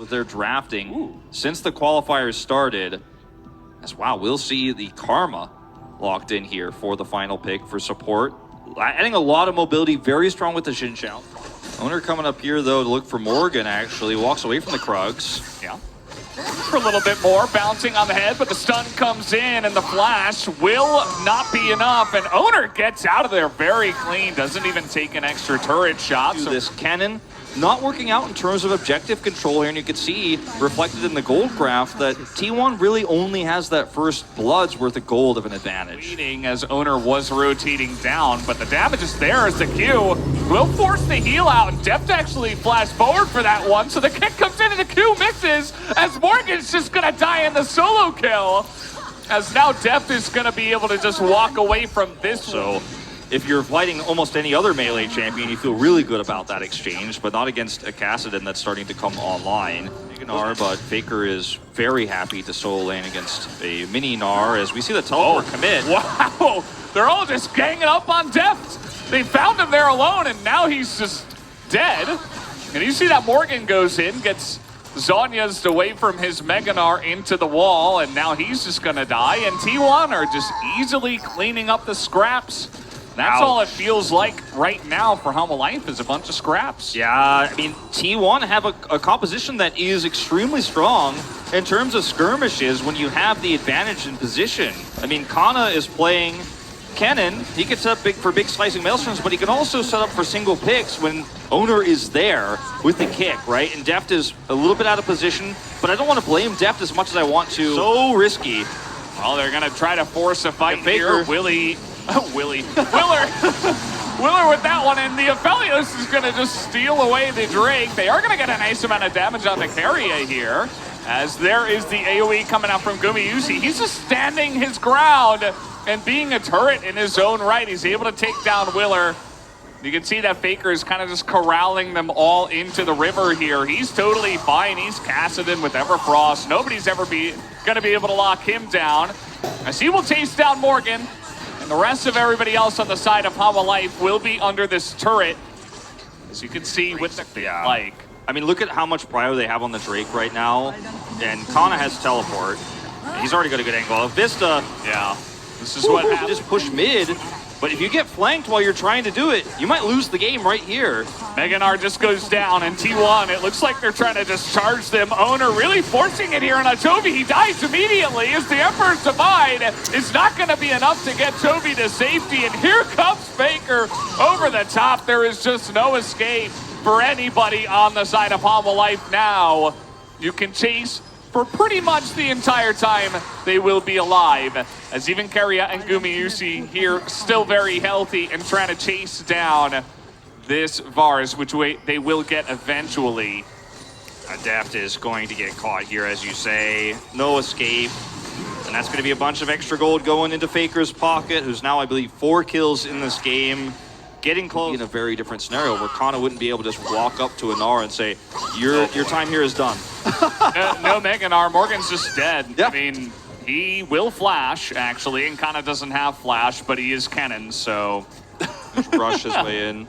with their drafting since the qualifiers started. As wow, we'll see the Karma locked in here for the final pick for support. Adding a lot of mobility, very strong with the Xin Xiao. Owner coming up here though to look for Morgan actually, walks away from the Krugs. Yeah. For a little bit more, bouncing on the head, but the stun comes in and the flash will not be enough. And Owner gets out of there very clean, doesn't even take an extra turret shot. So this cannon not working out in terms of objective control here, and you can see reflected in the gold graph that T1 really only has that first blood's worth of gold of an advantage. Leading as Owner was rotating down, but the damage is there as the Q will force the heal out, and Deft actually flashed forward for that one, so the kick comes in and the Q misses as Morgan's just gonna die in the solo kill, as now Deft is gonna be able to just walk away from this. So if you're fighting almost any other melee champion, you feel really good about that exchange, but not against a Kassadin that's starting to come online. Gnar, but Faker is very happy to solo lane against a mini Gnar as we see the teleport commit. Wow, they're all just ganging up on Deft. They found him there alone, and now he's just dead. And you see that Morgan goes in, gets Zhonya's away from his Mega Gnar into the wall, and now he's just gonna die. And T1 are just easily cleaning up the scraps. That's all it feels like right now for Humble Life is a bunch of scraps. Yeah, I mean, T1 have a composition that is extremely strong in terms of skirmishes when you have the advantage in position. I mean, Kana is playing Kennen. He can set up for big slicing maelstroms, but he can also set up for single picks when Owner is there with the kick, right? And Deft is a little bit out of position, but I don't want to blame Deft as much as I want to. So risky. Well, they're going to try to force a fight here. Willer with that one, and the Aphelios is going to just steal away the Drake. They are going to get a nice amount of damage on the Carrier here, as there is the AoE coming out from Gumayusi. He's just standing his ground and being a turret in his own right. He's able to take down Willer. You can see that Faker is kind of just corralling them all into the river here. He's totally fine. He's Kassadin with Everfrost. Nobody's ever going to be able to lock him down, as he will chase down Morgan. And the rest of everybody else on the side of Humble Life will be under this turret, as you can see with the like. I mean, look at how much prio they have on the Drake right now. And Kana has teleport. He's already got a good angle. Vista, yeah, this is what happens. Just push mid. But if you get flanked while you're trying to do it, you might lose the game right here. Mega Gnar just goes down, and T1, it looks like they're trying to just charge them. Owner really forcing it here on Toby. He dies immediately as the Emperor's Divide is not going to be enough to get Toby to safety. And here comes Faker over the top. There is just no escape for anybody on the side of Humble Life now. You can chase for pretty much the entire time they will be alive, as even Keria and Gumayusi here still very healthy and trying to chase down this Vars, which they will get eventually. Deft is going to get caught here, as you say. No escape. And that's going to be a bunch of extra gold going into Faker's pocket, who's now, I believe, 4 kills in this game. Getting close in a very different scenario where Kana wouldn't be able to just walk up to a Gnar and say, your time here is done. No Mega Gnar. Morgan's just dead. Yeah. I mean, he will flash, actually, and Kana doesn't have flash, but he is Kennen, so... Just rush his way in.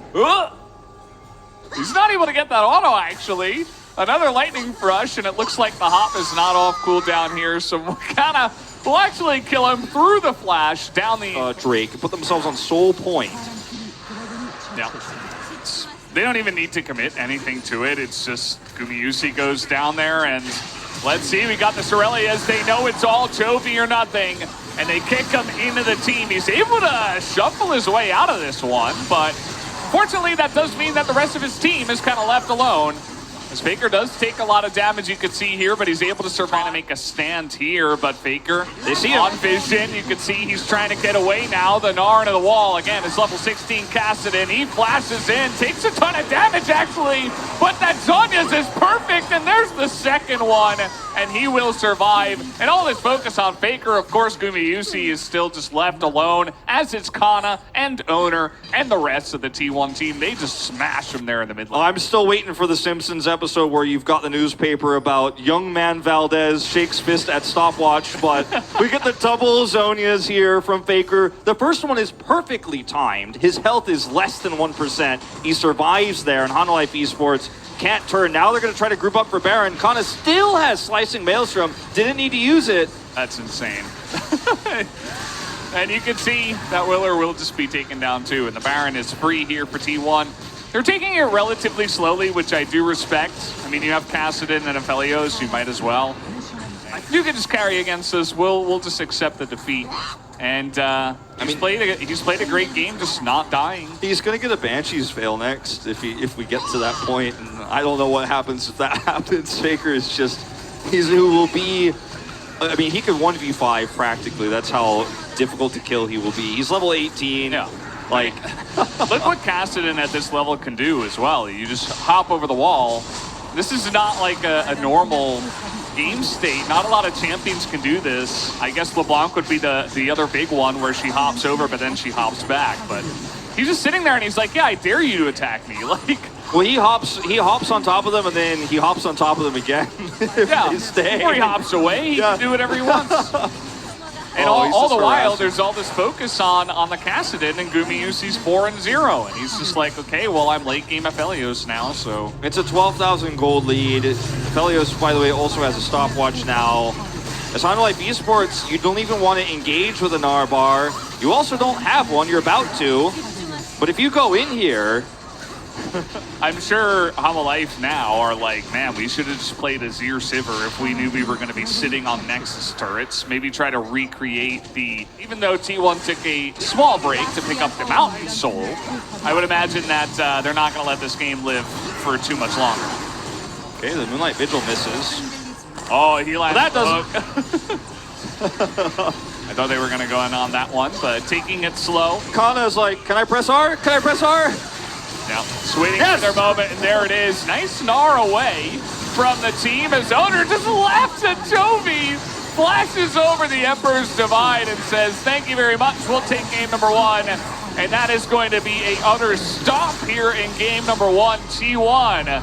He's not able to get that auto, actually. Another lightning rush, and it looks like the hop is not off cooldown here, so Kana will actually kill him through the flash down the... Drake put themselves on soul point. Yeah. They don't even need to commit anything to it. It's just Gumayusi goes down there, and let's see. We got the Sorelli as they know it's all Toby or nothing, and they kick him into the team. He's able to shuffle his way out of this one, but fortunately that does mean that the rest of his team is kind of left alone. As Faker does take a lot of damage, you could see here, but he's able to survive and make a stand here. But Faker, they see him on vision. You can see he's trying to get away now. The Gnar into the wall. Again, it's level 16 Kassadin. He flashes in, takes a ton of damage, actually. But that Zhonya's is perfect, and there's the second one. And he will survive. And all this focus on Faker, of course, Gumayusi is still just left alone, as is Kana and Owner and the rest of the T1 team. They just smash him there in the mid lane. I'm still waiting for the Simpsons episode where you've got the newspaper about young man Valdez shakes fist at stopwatch, but we get the double Zhonyas here from Faker. The first one is perfectly timed. His health is less than 1%. He survives there, and Hana Life Esports can't turn. Now they're going to try to group up for Baron. Kana still has Slicing Maelstrom. Didn't need to use it. That's insane. And you can see that Willer will just be taken down too. And the Baron is free here for T1. They're taking it relatively slowly, which I do respect. I mean, you have Kassadin and Aphelios, you might as well. You can just carry against us. We'll just accept the defeat. And he's played a great game, just not dying. He's going to get a Banshee's fail next if we get to that point. And I don't know what happens if that happens. Faker is just, who will be, I mean, he could 1v5 practically. That's how difficult to kill he will be. He's level 18. Yeah. Like, look what Kassadin at this level can do as well. You just hop over the wall. This is not like a normal game state. Not a lot of champions can do this. I guess LeBlanc would be the other big one where she hops over, but then she hops back. But he's just sitting there and he's like, yeah, I dare you to attack me. Like, well, he hops on top of them and then he hops on top of them again. Yeah, before he hops away, he can do whatever he wants. And all the while, there's all this focus on the Kassadin, and Gumayusi's 4-0. And he's just like, okay, well, I'm late game Aphelios now, so. It's a 12,000 gold lead. Aphelios, by the way, also has a stopwatch now. As Life Esports, you don't even want to engage with a Narbar. You also don't have one, you're about to. But if you go in here, I'm sure Life now are like, man, we should have just played Azir Sivir if we knew we were going to be sitting on Nexus turrets. Maybe try to recreate even though T1 took a small break to pick up the Mountain Soul, I would imagine that they're not going to let this game live for too much longer. Okay, the Moonlight Vigil misses. Oh, he landed that doesn't. I thought they were going to go in on that one, but taking it slow. Kana's like, can I press R? Can I press R? Now, just waiting for their moment, and there it is. Nice Gnar away from the team as Owner just laughs at Jovi, flashes over the Emperor's Divide and says, thank you very much, we'll take game number 1. And that is going to be a utter stop here in game number 1. T1